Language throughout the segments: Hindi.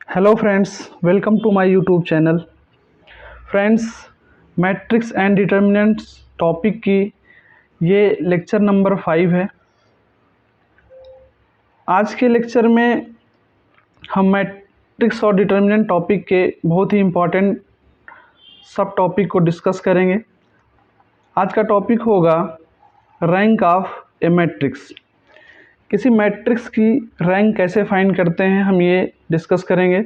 Hello friends, welcome to my YouTube channel. Friends, matrix and determinants topic की ये लेक्चर नंबर 5 है। आज के लेक्चर में हम मैट्रिक्स और डिटर्मिनेंट टॉपिक के बहुत ही इम्पोर्टेंट सब टॉपिक को डिस्कस करेंगे। आज का टॉपिक होगा रैंक ऑफ ए मैट्रिक्स। किसी मैट्रिक्स की रैंक कैसे फाइंड करते हैं, हम ये डिस्कस करेंगे।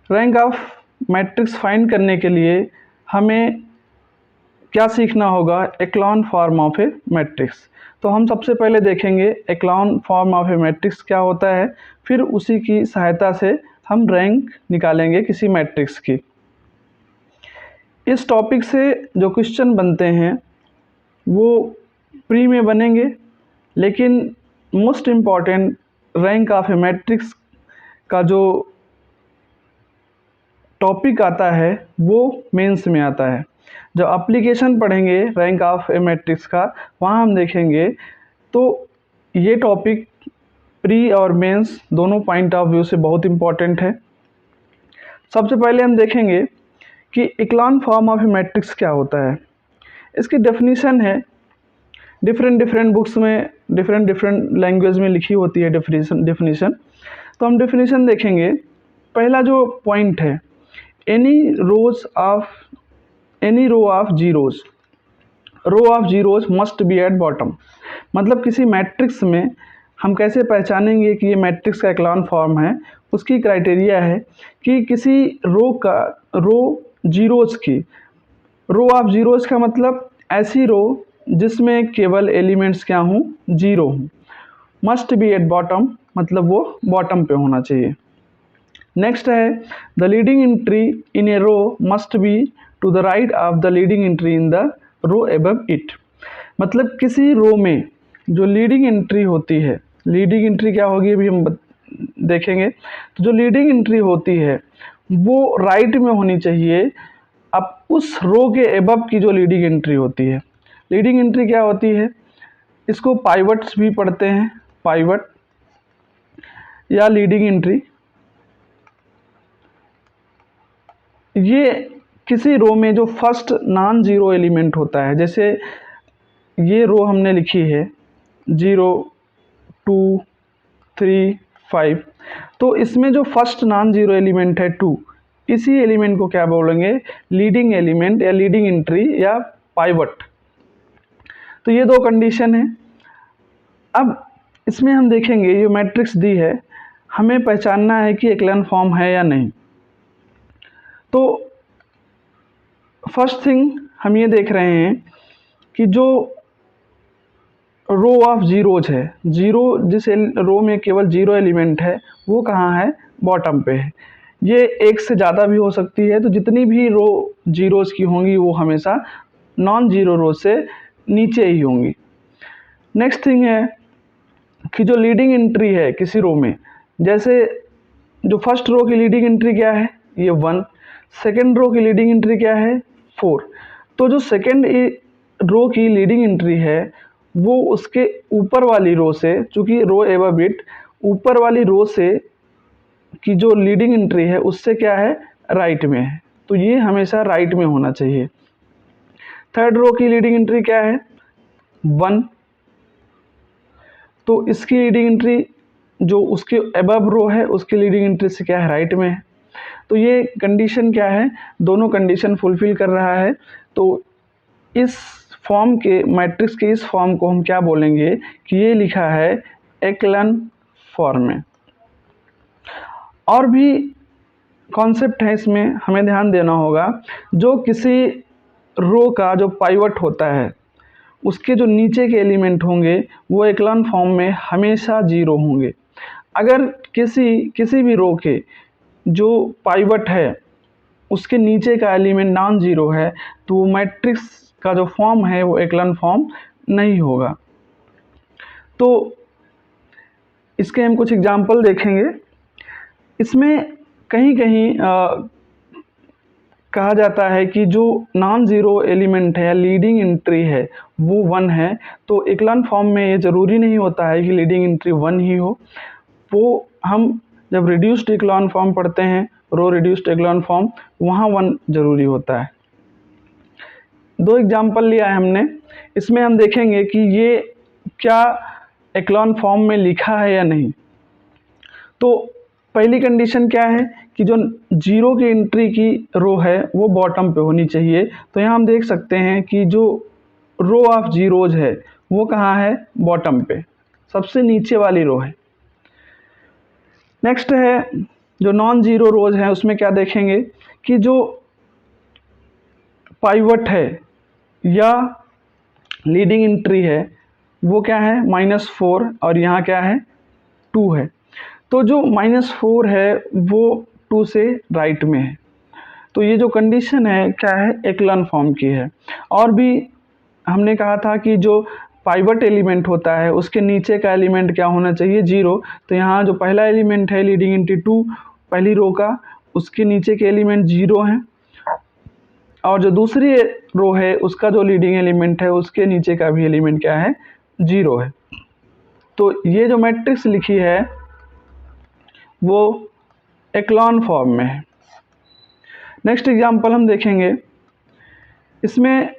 रैंक ऑफ मैट्रिक्स फाइंड करने के लिए हमें क्या सीखना होगा? एक्लॉन फॉर्म ऑफ ए मैट्रिक्स। तो हम सबसे पहले देखेंगे एक्लॉन फॉर्म ऑफ ए मैट्रिक्स क्या होता है, फिर उसी की सहायता से हम रैंक निकालेंगे किसी मैट्रिक्स की। इस टॉपिक से जो क्वेश्चन बनते हैं वो प्री में बनेंगे, लेकिन most important rank of A matrix का जो टॉपिक आता है वो मेंस में आता है। जब एप्लीकेशन पढ़ेंगे रैंक ऑफ ए मैट्रिक्स का, वहाँ हम देखेंगे तो ये टॉपिक प्री और मेंस दोनों पॉइंट ऑफ व्यू से बहुत इम्पॉर्टेंट है। सबसे पहले हम देखेंगे कि इक्लॉन फॉर्म ऑफ ए मैट्रिक्स क्या होता है। इसकी डेफिनीशन है, डिफरेंट बुक्स में डिफरेंट लैंग्वेज में लिखी होती है डेफिनीशन। तो हम डेफिनीशन देखेंगे। पहला जो पॉइंट है, any row of zeros must be at bottom. मतलब किसी मैट्रिक्स में हम कैसे पहचानेंगे कि ये मैट्रिक्स का एक्लॉन फॉर्म है, उसकी क्राइटेरिया है कि किसी रो ऑफ जीरोज का मतलब ऐसी रो जिसमें केवल एलिमेंट्स क्या हों, जीरो हों। मस्ट बी एट बॉटम मतलब वो बॉटम पे होना चाहिए। नेक्स्ट है, the leading entry in a row must be to the right of the leading entry in the row above it. मतलब किसी रो में जो लीडिंग एंट्री होती है, लीडिंग एंट्री क्या होगी अभी हम देखेंगे। तो जो लीडिंग एंट्री होती है वो राइट में होनी चाहिए। अब उस रो के अबव की जो लीडिंग एंट्री होती है, लीडिंग एंट्री क्या होती है, इसको पाइवट्स भी पढ़ते हैं, पाइवट या लीडिंग एंट्री। ये किसी रो में जो फर्स्ट नॉन जीरो एलिमेंट होता है, जैसे ये रो हमने लिखी है 0 2 3 5, तो इसमें जो फर्स्ट नॉन जीरो एलिमेंट है 2, इसी एलिमेंट को क्या बोलेंगे? लीडिंग एलिमेंट या लीडिंग एंट्री या पाइवट। तो ये दो कंडीशन है। अब इसमें हम देखेंगे ये मैट्रिक्स दी है, हमें पहचानना है कि एक्लॉन फॉर्म है या नहीं। तो फर्स्ट थिंग हम ये देख रहे हैं कि जो रो ऑफ जीरोज है, जीरो जिस रो में केवल जीरो एलिमेंट है वो कहाँ है? बॉटम पे है। ये एक से ज़्यादा भी हो सकती है, तो जितनी भी रो जीरोज की होंगी वो हमेशा नॉन जीरो रो से नीचे ही होंगी। नेक्स्ट थिंग है कि जो लीडिंग एंट्री है किसी रो में, जैसे जो फर्स्ट रो की लीडिंग एंट्री क्या है? ये 1। सेकेंड रो की लीडिंग एंट्री क्या है? 4। तो जो सेकेंड रो की लीडिंग एंट्री है वो उसके ऊपर वाली रो से, चूँकि रो अबव इट, ऊपर वाली रो से की जो लीडिंग एंट्री है उससे क्या है? राइट में है। तो ये हमेशा राइट में होना चाहिए। थर्ड रो की लीडिंग एंट्री क्या है? 1। तो इसकी लीडिंग एंट्री जो उसके अबव रो है उसकी लीडिंग एंट्री से क्या है? राइट में है। तो ये कंडीशन क्या है? दोनों कंडीशन फुलफिल कर रहा है। तो इस फॉर्म के मैट्रिक्स के इस फॉर्म को हम क्या बोलेंगे कि ये लिखा है एक्लॉन फॉर्म में। और भी कॉन्सेप्ट है इसमें, हमें ध्यान देना होगा। जो किसी रो का जो पाइवट होता है उसके जो नीचे के एलिमेंट होंगे वो एक्लॉन फॉर्म में हमेशा जीरो होंगे। अगर किसी भी रो के जो पाइवट है उसके नीचे का एलिमेंट नॉन जीरो है तो वो मैट्रिक्स का जो फॉर्म है वो एक्लॉन फॉर्म नहीं होगा। तो इसके हम कुछ एग्जांपल देखेंगे। इसमें कहीं कहा जाता है कि जो नॉन ज़ीरो एलिमेंट है या लीडिंग एंट्री है वो 1 है। तो एक्लॉन फॉर्म में ये ज़रूरी नहीं होता है कि लीडिंग एंट्री 1 ही हो, वो हम जब रिड्यूस्ड इक्लॉन फॉर्म पढ़ते हैं, रो रिड्यूस्ड इक्लॉन फॉर्म, वहाँ 1 जरूरी होता है। 2 एग्जाम्पल लिया है हमने, इसमें हम देखेंगे कि ये क्या इक्लॉन फॉर्म में लिखा है या नहीं। तो पहली कंडीशन क्या है कि जो 0 की एंट्री की रो है वो बॉटम पे होनी चाहिए। तो यहाँ हम देख सकते हैं कि जो रो ऑफ जीरोज है वो कहाँ है, बॉटम पे, सबसे नीचे वाली रो है। नेक्स्ट है जो नॉन जीरो रोज है, उसमें क्या देखेंगे कि जो पाइवट है या लीडिंग एंट्री है वो क्या है, -4, और यहाँ क्या है, 2 है। तो जो -4 है वो 2 से राइट में है। तो ये जो कंडीशन है क्या है, एक्लन फॉर्म की है। और भी हमने कहा था कि जो पाइवट एलिमेंट होता है उसके नीचे का एलिमेंट क्या होना चाहिए, 0। तो यहाँ जो पहला एलिमेंट है लीडिंग एंट्री 2 पहली रो का, उसके नीचे के एलिमेंट 0 हैं, और जो दूसरी रो है उसका जो लीडिंग एलिमेंट है उसके नीचे का भी एलिमेंट क्या है, 0 है। तो ये जो मैट्रिक्स लिखी है वो एक्लॉन फॉर्म में है। नेक्स्ट एग्जांपल हम देखेंगे, इसमें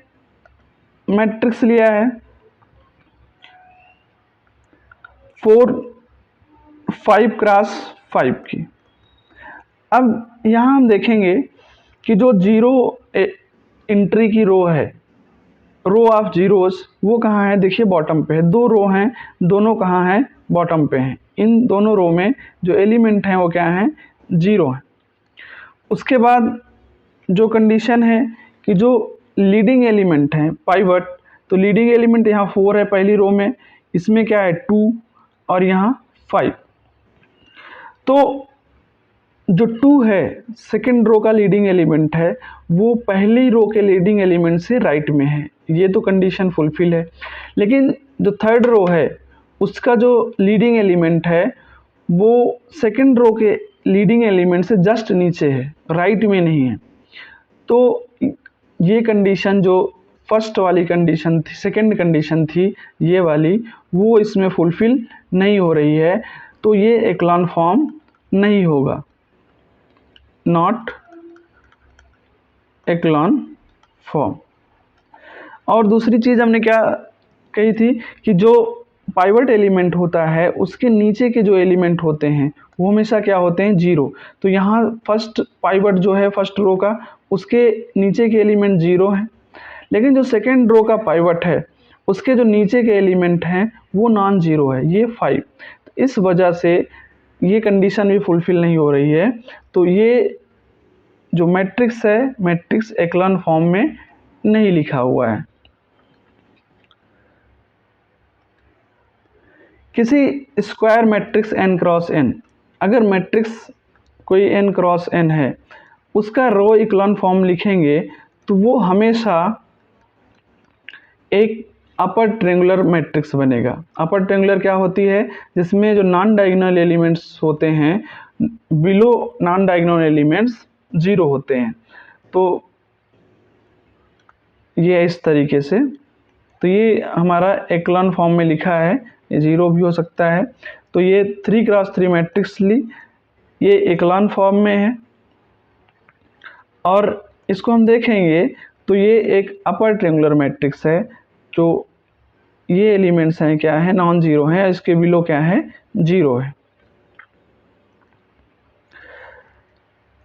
मैट्रिक्स लिया है 5 क्रॉस 5 की। अब यहाँ हम देखेंगे कि जो 0 एंट्री की रो है, रो ऑफ जीरोस, वो कहाँ है, देखिए बॉटम पे है। 2 रो हैं, दोनों कहाँ हैं, बॉटम पे हैं। इन दोनों रो में जो एलिमेंट हैं वो क्या हैं, 0 हैं। उसके बाद जो कंडीशन है कि जो लीडिंग एलिमेंट हैं पाइवट, तो लीडिंग एलिमेंट यहाँ 4 है पहली रो में, इसमें क्या है 2 और यहाँ 5। तो जो 2 है सेकंड रो का लीडिंग एलिमेंट है, वो पहली रो के लीडिंग एलिमेंट से राइट में है, ये तो कंडीशन फुलफिल है। लेकिन जो थर्ड रो है उसका जो लीडिंग एलिमेंट है वो सेकंड रो के लीडिंग एलिमेंट से जस्ट नीचे है, राइट में नहीं है। तो ये कंडीशन जो फर्स्ट वाली कंडीशन थी, सेकंड कंडीशन थी ये वाली, वो इसमें फुलफिल नहीं हो रही है। तो ये एक्लॉन फॉर्म नहीं होगा, नॉट एक्लॉन फॉर्म। और दूसरी चीज़ हमने क्या कही थी कि जो पाइवट एलिमेंट होता है उसके नीचे के जो एलिमेंट होते हैं वो हमेशा क्या होते हैं, 0। तो यहाँ फर्स्ट पाइवट जो है फर्स्ट रो का, उसके नीचे के एलिमेंट 0 हैं। लेकिन जो सेकेंड रो का पाइवट है उसके जो नीचे के एलिमेंट हैं वो नॉन जीरो है, ये 5। इस वजह से ये कंडीशन भी फुलफिल नहीं हो रही है। तो ये जो मैट्रिक्स है, मैट्रिक्स एक्लॉन फॉर्म में नहीं लिखा हुआ है। किसी square matrix n cross n, अगर मैट्रिक्स कोई n क्रॉस n है उसका रो इक्लॉन फॉर्म लिखेंगे तो वो हमेशा एक अपर ट्रेंगुलर मैट्रिक्स बनेगा। अपर ट्रेंगुलर क्या होती है, जिसमें जो नॉन डायगोनल एलिमेंट्स होते हैं बिलो नॉन डायगोनल एलिमेंट्स 0 होते हैं। तो ये इस तरीके से, तो ये हमारा एक्लॉन फॉर्म में लिखा है, ये 0 भी हो सकता है। तो ये 3 क्रॉस 3 मैट्रिक्स ली, ये एक्लॉन फॉर्म में है। और इसको हम देखेंगे तो ये एक अपर ट्रेंगुलर मैट्रिक्स है, जो ये एलिमेंट्स हैं क्या है, नॉन जीरो हैं, इसके बिलो क्या है, 0 है।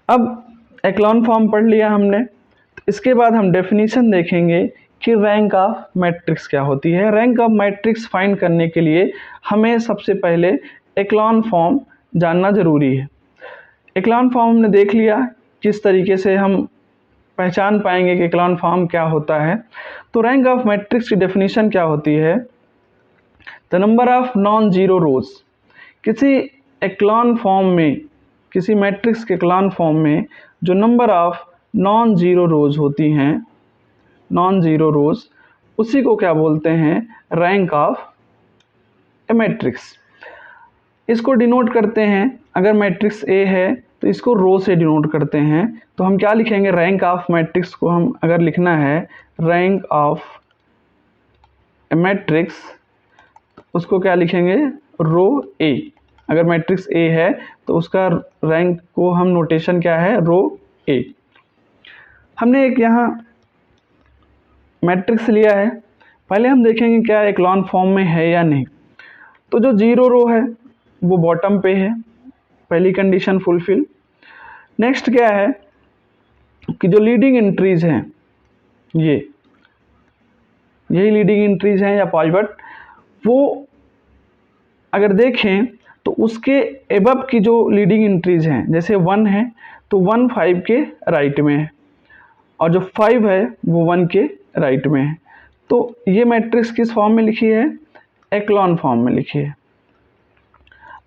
अब एक्लॉन फॉर्म पढ़ लिया हमने, इसके बाद हम डेफिनेशन देखेंगे कि रैंक ऑफ मैट्रिक्स क्या होती है। रैंक ऑफ मैट्रिक्स फाइंड करने के लिए हमें सबसे पहले एक्लॉन फॉर्म जानना ज़रूरी है। एक्लॉन फॉर्म हमने देख लिया, किस तरीके से हम पहचान पाएंगे कि एक्लॉन फॉर्म क्या होता है। तो रैंक ऑफ मैट्रिक्स की डेफिनेशन क्या होती है, the number of non zero रोज। किसी एक्लॉन फॉर्म में, किसी मैट्रिक्स के एक्लॉन फॉर्म में जो नंबर ऑफ नॉन जीरो रोज होती हैं, नॉन जीरो रोज, उसी को क्या बोलते हैं, रैंक ऑफ ए मैट्रिक्स। इसको डिनोट करते हैं, अगर मैट्रिक्स ए है तो इसको रो से डिनोट करते हैं। तो हम क्या लिखेंगे, रैंक ऑफ मैट्रिक्स को हम अगर लिखना है रैंक ऑफ ए मैट्रिक्स, उसको क्या लिखेंगे, रो ए। अगर मैट्रिक्स ए है तो उसका रैंक को हम नोटेशन क्या है, रो ए। हमने एक यहाँ मैट्रिक्स लिया है, पहले हम देखेंगे क्या एक्लॉन फॉर्म में है या नहीं। तो जो 0 रो है वो बॉटम पे है, पहली कंडीशन फुलफिल। नेक्स्ट क्या है कि जो लीडिंग एंट्रीज हैं, यही लीडिंग एंट्रीज हैं या पाइवट, वो अगर देखें तो उसके एबव की जो लीडिंग एंट्रीज हैं, जैसे 1 है तो 1 5 के राइट में है, और जो 5 है वो 1 के राइट में है। तो ये मैट्रिक्स किस फॉर्म में लिखी है, एक्लॉन फॉर्म में लिखी है।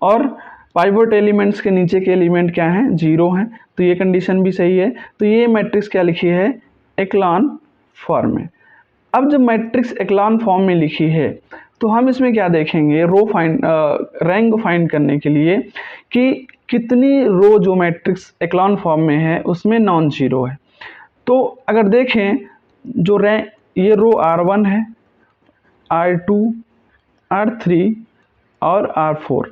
और पाइवट एलिमेंट्स के नीचे के एलिमेंट क्या हैं, 0 हैं, तो ये कंडीशन भी सही है। तो ये मैट्रिक्स क्या लिखी है, एक्लॉन फॉर्म में। अब जब मैट्रिक्स एक्लॉन फॉर्म में लिखी है तो हम इसमें क्या देखेंगे, रैंक फाइंड करने के लिए कि कितनी रो जो मैट्रिक्स एक्लॉन फॉर्म में है उसमें नॉन जीरो है। तो अगर देखें जो ये रो R1 है, R2, R3 और R4।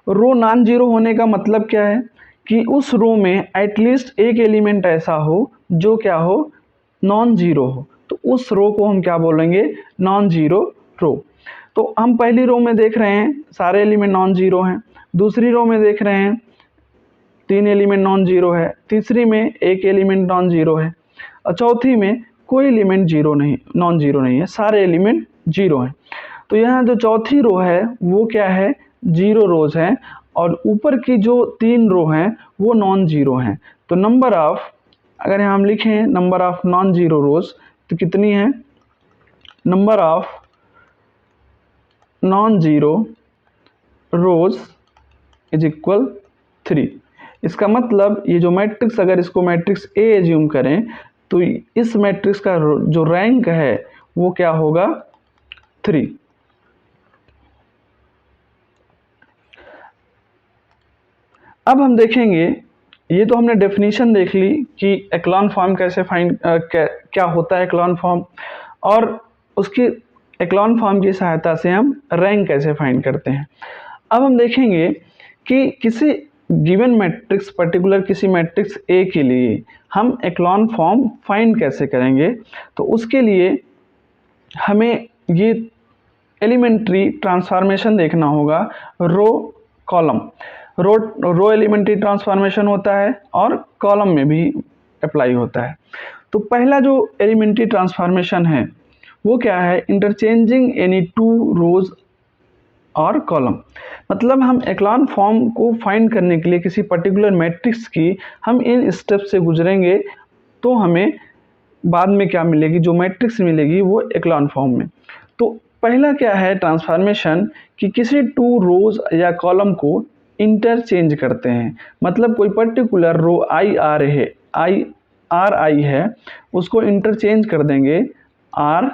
रो नॉन जीरो होने का मतलब क्या है कि उस रो में एटलीस्ट एक एलिमेंट ऐसा हो जो क्या हो, नॉन जीरो हो। तो उस रो को हम क्या बोलेंगे, नॉन जीरो रो। तो हम पहली रो में देख रहे हैं सारे एलिमेंट नॉन जीरो हैं, दूसरी रो में देख रहे हैं 3 एलिमेंट नॉन जीरो है, तीसरी में एक एलिमेंट नॉन जीरो है, और चौथी में कोई एलिमेंट नॉन जीरो नहीं है, सारे एलिमेंट जीरो हैं। तो यहाँ जो चौथी रो है वो क्या है, 0 रोज हैं, और ऊपर की जो 3 रो हैं वो नॉन जीरो हैं। तो नंबर ऑफ, अगर यहाँ हम लिखें नंबर ऑफ नॉन जीरो रोज तो कितनी है, number of non zero rose is equal 3। इसका मतलब ये जो मैट्रिक्स, अगर इसको मैट्रिक्स ए एज्यूम करें तो इस मैट्रिक्स का जो रैंक है वो क्या होगा, 3। अब हम देखेंगे, ये तो हमने डेफिनेशन देख ली कि एक्लॉन फॉर्म कैसे क्या होता है एक्लॉन फॉर्म, और उसकी एक्लॉन फॉर्म की सहायता से हम रैंक कैसे फाइंड करते हैं। अब हम देखेंगे कि किसी गिवन मैट्रिक्स, पर्टिकुलर किसी मैट्रिक्स ए के लिए हम एक्लॉन फॉर्म फाइंड कैसे करेंगे। तो उसके लिए हमें ये एलिमेंट्री ट्रांसफॉर्मेशन देखना होगा, रो कॉलम। रो एलिमेंट्री ट्रांसफॉर्मेशन होता है और कॉलम में भी अप्लाई होता है। तो पहला जो एलिमेंट्री ट्रांसफॉर्मेशन है वो क्या है, इंटरचेंजिंग एनी 2 रोज और कॉलम। मतलब हम एक्लॉन फॉर्म को फाइंड करने के लिए किसी पर्टिकुलर मैट्रिक्स की हम इन स्टेप से गुजरेंगे तो हमें बाद में क्या मिलेगी, जो मैट्रिक्स मिलेगी वो एक्लॉन फॉर्म में। तो पहला क्या है ट्रांसफॉर्मेशन कि किसी 2 रोज या कॉलम को इंटरचेंज करते हैं। मतलब कोई पर्टिकुलर रो आई है उसको इंटरचेंज कर देंगे आर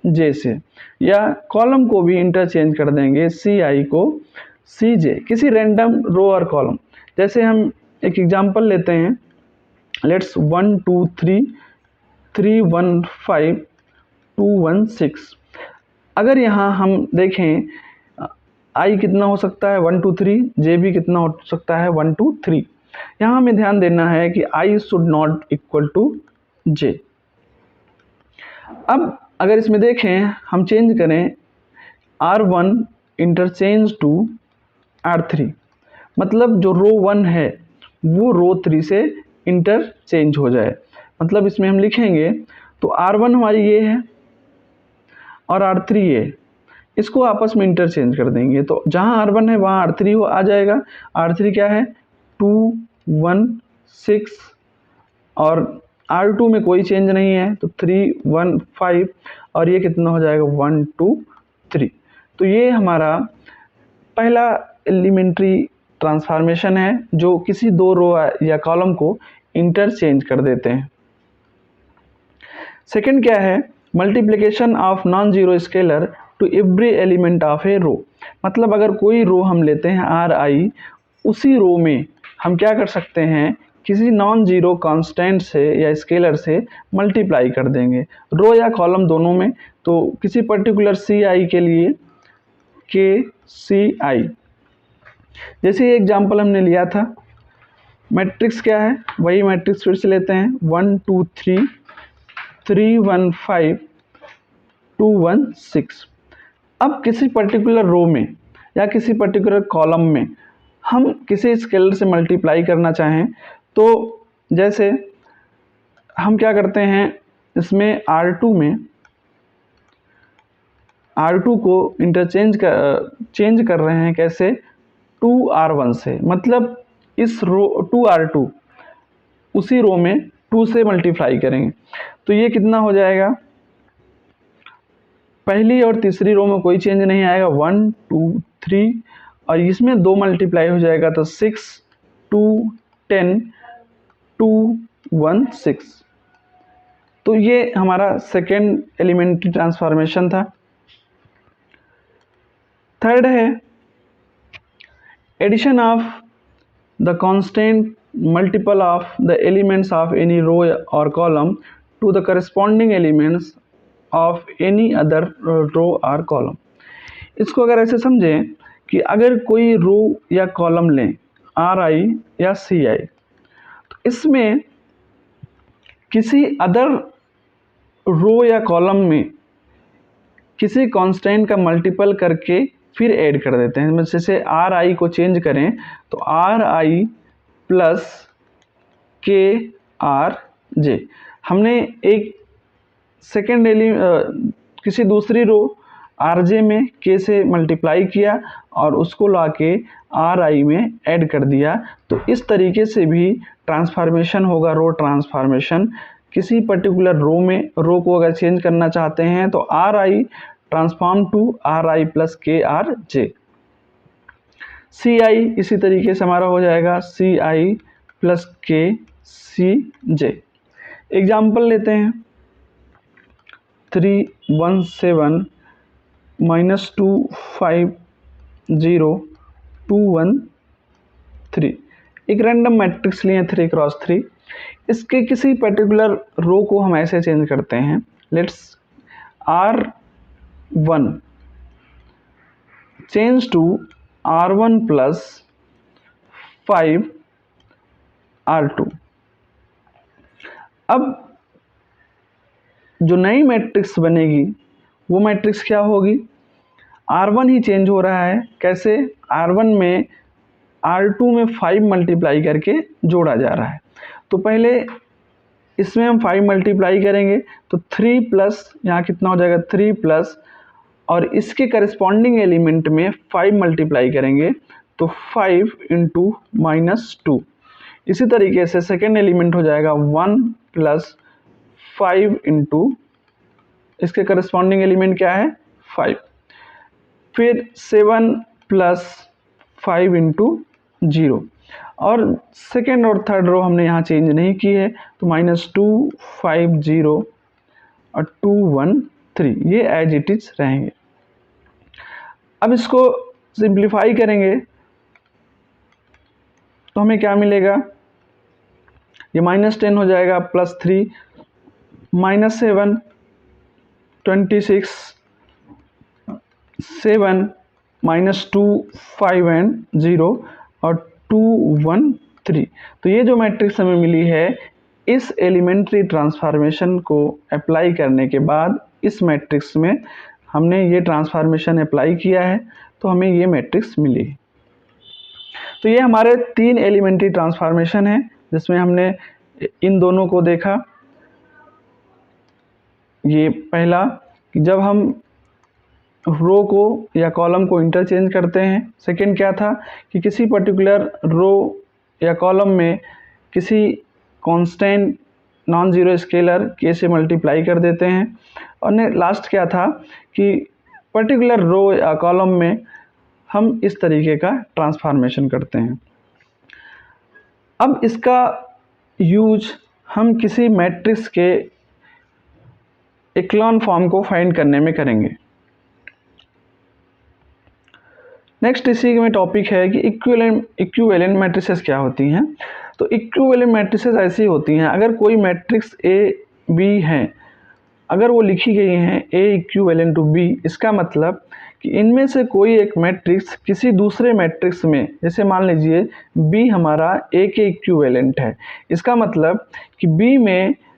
जे से, या कॉलम को भी इंटरचेंज कर देंगे सी आई को सी जे, किसी रैंडम रो और कॉलम। जैसे हम एक एग्जांपल लेते हैं, लेट्स 1 2 3 3 1 5 2 1 6। अगर यहाँ हम देखें आई कितना हो सकता है 1 2 3, जे भी कितना हो सकता है 1 2 3। यहाँ हमें ध्यान देना है कि i should not equal to j. अब अगर इसमें देखें हम चेंज करें R1 इंटरचेंज टू R3, मतलब जो रो 1 है वो रो 3 से इंटरचेंज हो जाए। मतलब इसमें हम लिखेंगे तो R1 हमारी ये है और R3 ये, इसको आपस में इंटरचेंज कर देंगे। तो जहाँ R1 है वहाँ R3 आ जाएगा। R3 क्या है 2 1 6, और R2 में कोई चेंज नहीं है तो 3 1 5, और ये कितना हो जाएगा 1 2 3। तो ये हमारा पहला एलिमेंट्री ट्रांसफॉर्मेशन है जो किसी 2 रो या कॉलम को इंटरचेंज कर देते हैं। सेकंड क्या है, multiplication of non zero scalar to every element of a row. मतलब अगर कोई रो हम लेते हैं RI, उसी रो में हम क्या कर सकते हैं, किसी नॉन जीरो कांस्टेंट से या स्केलर से मल्टीप्लाई कर देंगे, रो या कॉलम दोनों में। तो किसी पर्टिकुलर CI के लिए KCI, जैसे ये एग्जाम्पल हमने लिया था, मैट्रिक्स क्या है, वही मैट्रिक्स फिर से लेते हैं, 1 2 3 3 1 5 2 1 6। अब किसी पर्टिकुलर रो में या किसी पर्टिकुलर कॉलम में हम किसी स्केलर से मल्टीप्लाई करना चाहें तो जैसे हम क्या करते हैं, इसमें R2 को चेंज कर रहे हैं कैसे, 2R1 से, मतलब इस रो 2R2 उसी रो में 2 से मल्टीप्लाई करेंगे तो ये कितना हो जाएगा, पहली और तीसरी रो में कोई चेंज नहीं आएगा, 1 2 3 और इसमें 2 मल्टीप्लाई हो जाएगा तो 6 2 10 2 1 6। तो ये हमारा सेकेंड एलिमेंट्री ट्रांसफॉर्मेशन था। थर्ड है addition of the constant multiple of the elements of any row और column to the corresponding elements of any other row और कॉलम। इसको अगर ऐसे समझें कि अगर कोई रो या कॉलम लें RI या CI, तो इसमें किसी अदर रो या कॉलम में किसी कांस्टेंट का मल्टीपल करके फिर ऐड कर देते हैं। जैसे RI को चेंज करें तो RI प्लस KRJ, हमने एक सेकेंड किसी दूसरी रो RJ में K से मल्टीप्लाई किया और उसको ला के RI में ऐड कर दिया। तो इस तरीके से भी ट्रांसफॉर्मेशन होगा, रो ट्रांसफॉर्मेशन। किसी पर्टिकुलर रो को अगर चेंज करना चाहते हैं तो RI transform to RI plus KRJ। CI इसी तरीके से हमारा हो जाएगा CI प्लस KCJ। एग्जाम्पल लेते हैं, 3 1 7 -2 5 0 2 1 3। एक रैंडम मैट्रिक्स लिए 3 क्रॉस 3। इसके किसी पर्टिकुलर रो को हम ऐसे चेंज करते हैं, let's R1 change to R1 plus 5 R2। अब जो नई मैट्रिक्स बनेगी वो मैट्रिक्स क्या होगी, R1 ही चेंज हो रहा है, कैसे, R1 में R2 में 5 मल्टीप्लाई करके जोड़ा जा रहा है। तो पहले इसमें हम 5 मल्टीप्लाई करेंगे तो 3 प्लस यहाँ कितना हो जाएगा 3 प्लस, और इसके करस्पॉन्डिंग एलिमेंट में 5 मल्टीप्लाई करेंगे तो 5 इंटू -2। इसी तरीके से सेकेंड एलिमेंट हो जाएगा 1 प्लस 5 इंटू, इसके करस्पॉन्डिंग एलिमेंट क्या है 5, फिर 7 प्लस 5 इंटू 0, और सेकेंड और थर्ड रो हमने यहाँ चेंज नहीं की है तो -2 5 0 और 2 1 3, ये एज इट इज रहेंगे। अब इसको सिंप्लीफाई करेंगे तो हमें क्या मिलेगा, ये -10 हो जाएगा प्लस 3 -7 26 7 -2 5 एंड 0 और 2 1 3। तो ये जो मैट्रिक्स हमें मिली है, इस एलिमेंट्री ट्रांसफॉर्मेशन को अप्लाई करने के बाद इस मैट्रिक्स में हमने ये ट्रांसफॉर्मेशन अप्लाई किया है तो हमें ये मैट्रिक्स मिली। तो ये हमारे 3 एलिमेंट्री ट्रांसफॉर्मेशन है जिसमें हमने इन दोनों को देखा। ये पहला कि जब हम रो को या कॉलम को इंटरचेंज करते हैं, सेकंड क्या था कि किसी पर्टिकुलर रो या कॉलम में किसी constant non zero scalar K से मल्टीप्लाई कर देते हैं, और लास्ट क्या था कि पर्टिकुलर रो या कॉलम में हम इस तरीके का ट्रांसफॉर्मेशन करते हैं। अब इसका यूज हम किसी मैट्रिक्स के इक्लॉन फॉर्म को फाइंड करने में करेंगे। नेक्स्ट इसी में टॉपिक है कि इक्विवेलेंट मैट्रिसेस क्या होती हैं। तो इक्विवेलेंट मैट्रिसेस ऐसी होती हैं, अगर कोई मैट्रिक्स A B है, अगर वो लिखी गई हैं A इक्विवेलेंट टू B, इसका मतलब कि इनमें से कोई एक मैट्रिक्स किसी दूसरे मैट्रिक्स में, जैसे मान लीजिए B हमारा A के इक्विवेलेंट है, इसका मतलब कि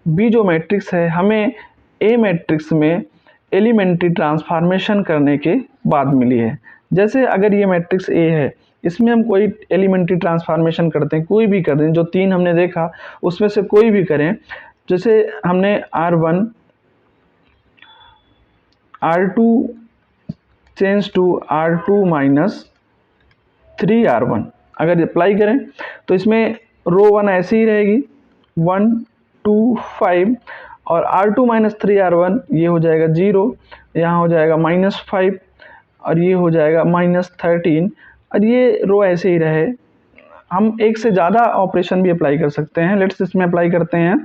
B जो मैट्रिक्स है हमें A मैट्रिक्स में एलिमेंट्री ट्रांसफॉर्मेशन करने के बाद मिली है। जैसे अगर ये मैट्रिक्स A है, इसमें हम कोई एलिमेंट्री ट्रांसफॉर्मेशन करते हैं, कोई भी कर दें, जो 3 हमने देखा उसमें से कोई भी करें। जैसे हमने R1 R2 change to R2 minus 3R1 अगर अप्लाई करें तो इसमें रो 1 ऐसी ही रहेगी 1 2 5, और R2 माइनस 3R1 ये हो जाएगा 0, यहाँ हो जाएगा -5, और ये हो जाएगा -13, और ये रो ऐसे ही रहे। हम एक से ज़्यादा ऑपरेशन भी अप्लाई कर सकते हैं। लेट्स इसमें अप्लाई करते हैं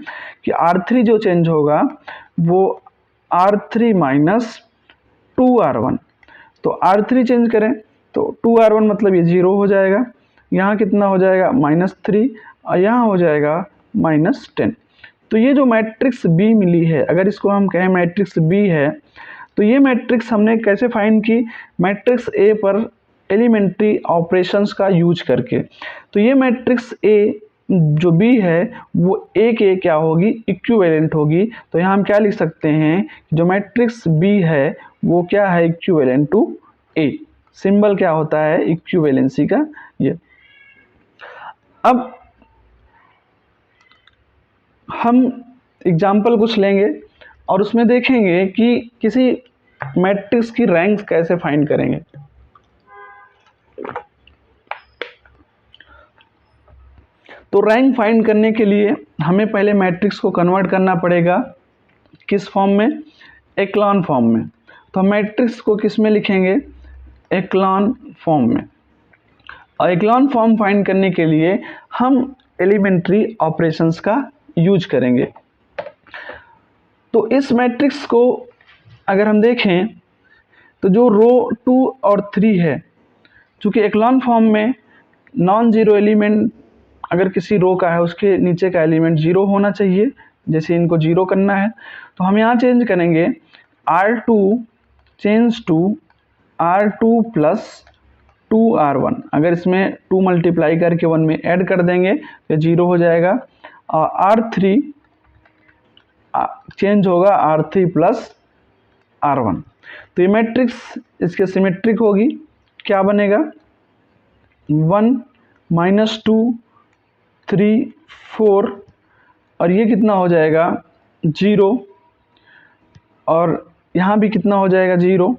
कि R3 जो चेंज होगा वो R3 माइनस 2R1, तो R3 चेंज करें तो 2R1 मतलब ये 0 हो जाएगा, यहाँ कितना हो जाएगा -3, और यहाँ हो जाएगा -10। तो ये जो मैट्रिक्स B मिली है, अगर इसको हम कहें मैट्रिक्स B है, तो ये मैट्रिक्स हमने कैसे फाइंड की? मैट्रिक्स A पर एलिमेंट्री ऑपरेशंस का यूज करके। तो ये मैट्रिक्स A जो B है वो A के क्या होगी? इक्विवेलेंट होगी। तो यहाँ हम क्या लिख सकते हैं? जो मैट्रिक्स B है वो क्या है? Equivalent to A। सिंबल क्या होता है? इक्विवेलेंसी का ये। अब हम एग्जाम्पल कुछ लेंगे और उसमें देखेंगे कि किसी मैट्रिक्स की रैंक कैसे फाइंड करेंगे। तो रैंक फाइंड करने के लिए हमें पहले मैट्रिक्स को कन्वर्ट करना पड़ेगा, किस फॉर्म में? एक्लॉन फॉर्म में। तो हम मैट्रिक्स को किस में लिखेंगे? एक्लॉन फॉर्म में। और एक्लॉन फॉर्म फाइंड करने के लिए हम एलिमेंट्री ऑपरेशंस का यूज करेंगे। तो इस मैट्रिक्स को अगर हम देखें तो जो रो 2 और 3 है, चूँकि एक्लॉन फॉर्म में नॉन जीरो एलिमेंट अगर किसी रो का है उसके नीचे का एलिमेंट 0 होना चाहिए, जैसे इनको 0 करना है तो हम यहाँ चेंज करेंगे R2 change to R2 plus 2R1। अगर इसमें 2 मल्टीप्लाई करके 1 में ऐड कर देंगे तो 0 हो जाएगा, और R3 चेंज होगा R3 प्लस R1। तो ये मैट्रिक्स इसके सिमेट्रिक होगी। क्या बनेगा? 1 -2 3 4, और ये कितना हो जाएगा? 0, और यहाँ भी कितना हो जाएगा? 0,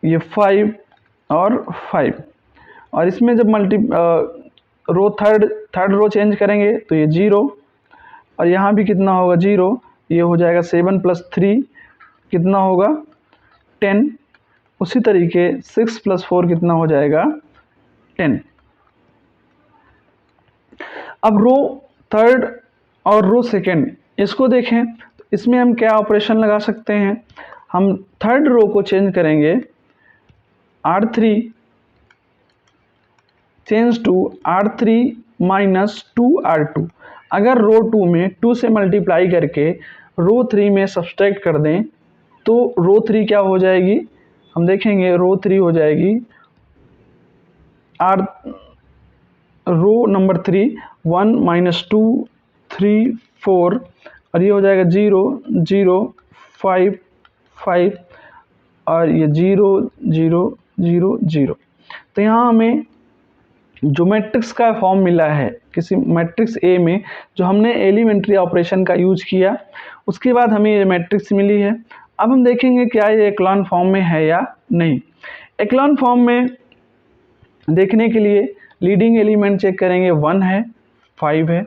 ये 5 और 5, और इसमें जब रो थर्ड रो चेंज करेंगे तो ये 0, और यहाँ भी कितना होगा? 0, ये हो जाएगा 7 + 3 कितना होगा? 10। उसी तरीके 6 + 4 कितना हो जाएगा? 10। अब रो थर्ड और रो सेकेंड इसको देखें तो इसमें हम क्या ऑपरेशन लगा सकते हैं? हम थर्ड रो को चेंज करेंगे R3 change to R3 minus 2R2। अगर रो 2 में 2 से मल्टीप्लाई करके रो 3 में सब्सट्रैक्ट कर दें तो रो 3 क्या हो जाएगी? हम देखेंगे रो 3 हो जाएगी रो नंबर 3 1 - 2 3 4, और ये हो जाएगा 0 0 5 5, और ये 0 0 0 0। तो यहाँ हमें जो मैट्रिक्स का फॉर्म मिला है किसी मैट्रिक्स ए में, जो हमने एलिमेंट्री ऑपरेशन का यूज किया, उसके बाद हमें ये मैट्रिक्स मिली है। अब हम देखेंगे क्या ये एक्लॉन फॉर्म में है या नहीं। एक्लॉन फॉर्म में देखने के लिए लीडिंग एलिमेंट चेक करेंगे, 1 है 5 है,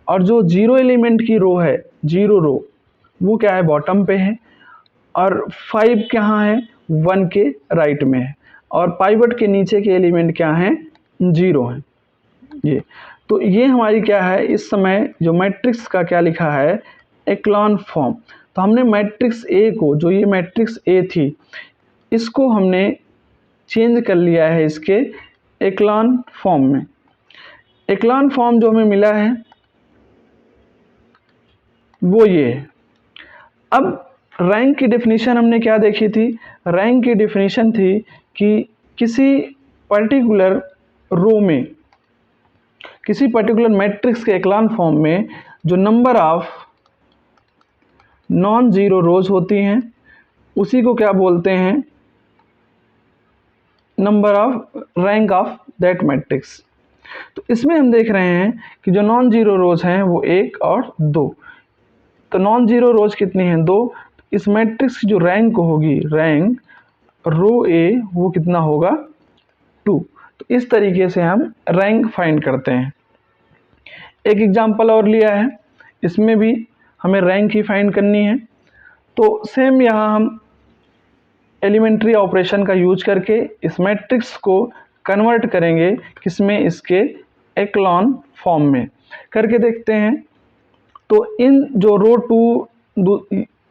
और जो 0 एलिमेंट की रो है 0 रो वो क्या है? बॉटम पे है, और 5 कहाँ है? 1 के राइट में है, और पाइवट के नीचे के एलिमेंट क्या हैं? 0 है। ये तो ये हमारी क्या है? इस समय जो मैट्रिक्स का क्या लिखा है? एक्लॉन फॉर्म। तो हमने मैट्रिक्स ए को, जो ये मैट्रिक्स ए थी, इसको हमने चेंज कर लिया है इसके एक्लॉन फॉर्म में। एक्लॉन फॉर्म जो हमें मिला है वो ये है। अब रैंक की डेफिनेशन हमने क्या देखी थी? रैंक की डेफिनेशन थी कि किसी पर्टिकुलर रो में, किसी पर्टिकुलर मैट्रिक्स के एक्लान फॉर्म में जो नंबर ऑफ नॉन जीरो रोज होती हैं उसी को क्या बोलते हैं? Number of rank of that matrix. तो इसमें हम देख रहे हैं कि जो नॉन जीरो रोज हैं वो 1 और 2। तो नॉन जीरो रोज कितनी हैं? 2। इस मैट्रिक्स की जो रैंक होगी, रैंक रो ए, वो कितना होगा? 2। तो इस तरीके से हम रैंक फाइंड करते हैं। एक एग्जांपल और लिया है, इसमें भी हमें रैंक ही फाइंड करनी है। तो सेम यहाँ हम एलिमेंट्री ऑपरेशन का यूज करके इस मैट्रिक्स को कन्वर्ट करेंगे किसमें? इसके एक्लॉन फॉर्म में करके देखते हैं। तो इन जो रो 2,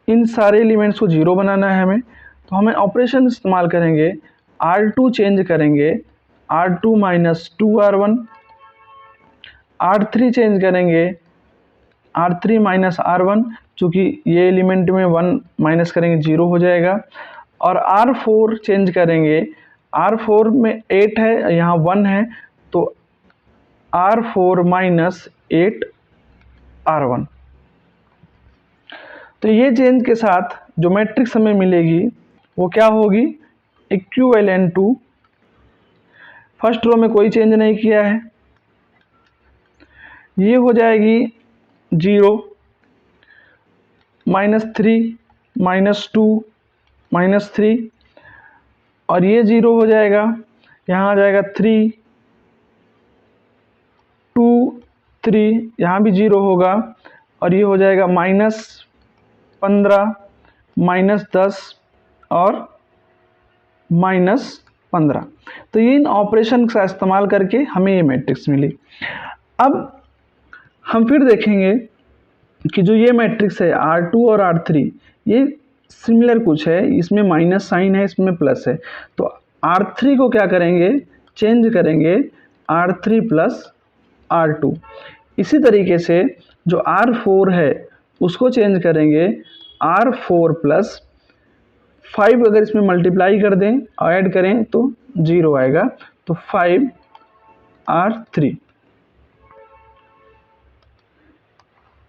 इन सारे एलिमेंट्स को 0 बनाना है हमें, तो हमें ऑपरेशन इस्तेमाल करेंगे, R2 चेंज करेंगे R2 minus 2R1, R3 change करेंगे R3 माइनस R1, चूँकि ये एलिमेंट में 1 माइनस करेंगे 0 हो जाएगा, और R4 चेंज करेंगे, R4 में 8 है, यहाँ 1 है, तो R4 माइनस 8R1। तो ये चेंज के साथ जो मैट्रिक्स हमें मिलेगी वो क्या होगी? इक्विवेलेंट टू, फर्स्ट रो में कोई चेंज नहीं किया है, ये हो जाएगी 0 -3 -2 -3, और ये 0 हो जाएगा, यहाँ आ जाएगा 3 2 3, यहाँ भी 0 होगा, और ये हो जाएगा -15 -10 और -15। तो ये इन ऑपरेशन का इस्तेमाल करके हमें ये मैट्रिक्स मिली। अब हम फिर देखेंगे कि जो ये मैट्रिक्स है R2 और R3, ये सिमिलर कुछ है, इसमें माइनस साइन है, इसमें प्लस है। तो R3 को क्या करेंगे? चेंज करेंगे R3 प्लस R2। इसी तरीके से जो R4 है उसको चेंज करेंगे R4 प्लस 5, अगर इसमें मल्टीप्लाई कर दें और ऐड करें तो 0 आएगा, तो 5R3।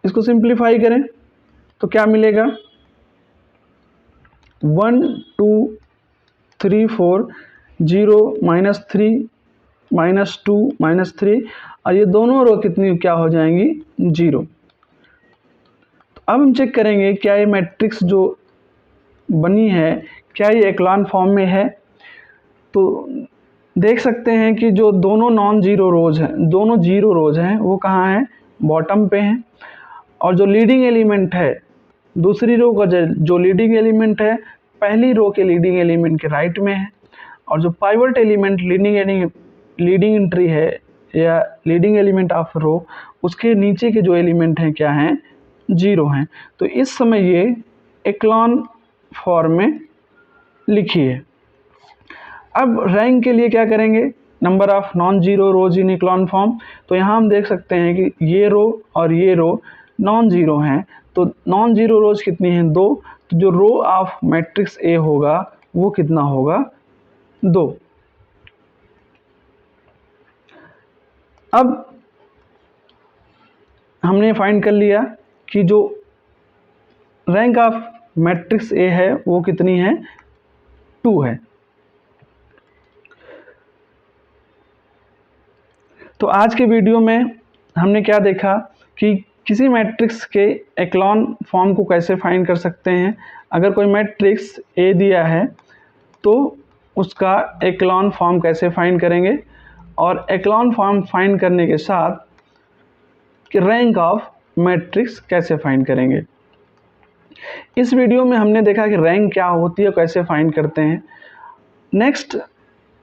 इसको सिंप्लीफाई करें तो क्या मिलेगा? 1 2 3 4, 0 -3 -2 -3, और ये दोनों रो कितनी क्या हो जाएंगी? 0। तो अब हम चेक करेंगे क्या ये मैट्रिक्स जो बनी है क्या ये एक्लॉन फॉर्म में है। तो देख सकते हैं कि जो दोनों नॉन जीरो रोज हैं, दोनों जीरो रोज हैं, वो कहाँ हैं? बॉटम पे हैं। और जो लीडिंग एलिमेंट है दूसरी रो का जो लीडिंग एलिमेंट है पहली रो के लीडिंग एलिमेंट के राइट में है, और जो पाइवट एलिमेंट लीडिंग एंट्री है या लीडिंग एलिमेंट ऑफ रो, उसके नीचे के जो एलिमेंट हैं क्या हैं? 0 हैं। तो इस समय ये एक्लॉन फॉर्म में लिखी है। अब रैंक के लिए क्या करेंगे? Number of non zero rows in echelon form. तो यहाँ हम देख सकते हैं कि ये रो और ये रो नॉन जीरो हैं, तो नॉन जीरो रोज कितनी हैं? 2। तो जो रो ऑफ मैट्रिक्स ए होगा वो कितना होगा? 2। अब हमने फाइंड कर लिया कि जो रैंक ऑफ मैट्रिक्स ए है वो कितनी है? 2 है। तो आज के वीडियो में हमने क्या देखा कि किसी मैट्रिक्स के एक्लॉन फॉर्म को कैसे फाइंड कर सकते हैं। अगर कोई मैट्रिक्स ए दिया है तो उसका एक्लॉन फॉर्म कैसे फाइंड करेंगे, और एक्लॉन फॉर्म फाइंड करने के साथ कि रैंक ऑफ मैट्रिक्स कैसे फाइंड करेंगे। इस वीडियो में हमने देखा कि रैंक क्या होती है, कैसे फाइंड करते हैं। नेक्स्ट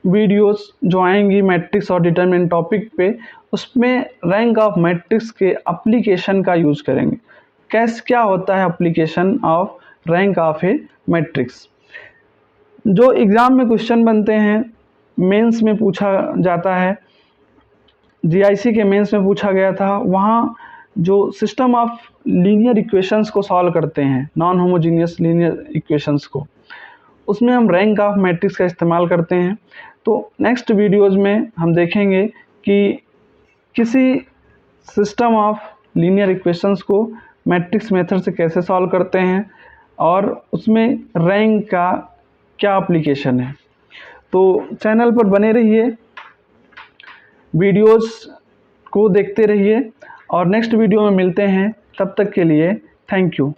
वीडियोस जो आएंगी मैट्रिक्स और डिटरमिनेंट टॉपिक पे, उसमें रैंक ऑफ मैट्रिक्स के एप्लीकेशन का यूज़ करेंगे। क्या होता है application of rank of A matrix. जो एग्ज़ाम में क्वेश्चन बनते हैं, मेंस में पूछा जाता है, जीआईसी के मेंस में पूछा गया था, वहाँ जो सिस्टम ऑफ लीनियर इक्वेशंस को सॉल्व करते हैं, नॉन होमोजीनियस लीनियर इक्वेशंस को, उसमें हम रैंक ऑफ मैट्रिक्स का इस्तेमाल करते हैं। तो नेक्स्ट वीडियोज़ में हम देखेंगे कि किसी सिस्टम ऑफ लीनियर इक्वेशंस को मैट्रिक्स मेथड से कैसे सॉल्व करते हैं और उसमें रैंक का क्या एप्लीकेशन है। तो चैनल पर बने रहिए, वीडियोस को देखते रहिए और नेक्स्ट वीडियो में मिलते हैं। तब तक के लिए थैंक यू।